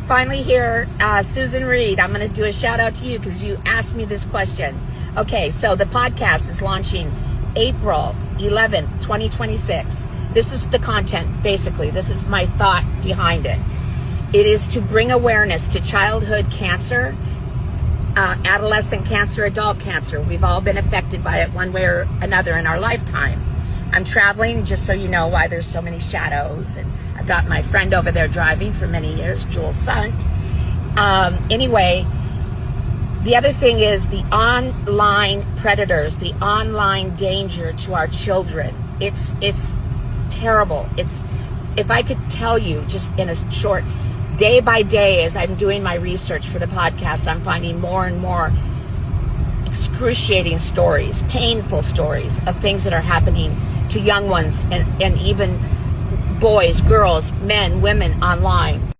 finally here. Susan Reed, I'm going to do a shout out to you because you asked me this question. Okay, so the podcast is launching April 11th, 2026. This is the content, basically. This is my thought behind it. It is to bring awareness to childhood cancer, adolescent cancer, adult cancer. We've all been affected by it one way or another in our lifetime. I'm traveling, just so you know why there's so many shadows. And I've got my friend over there driving for many years, Jules Sant. Anyway, the other thing is the online predators, the online danger to our children. It's terrible. If I could tell you just in a short, day by day as I'm doing my research for the podcast, I'm finding more and more excruciating stories, painful stories of things that are happening to young ones and even boys, girls, men, women online.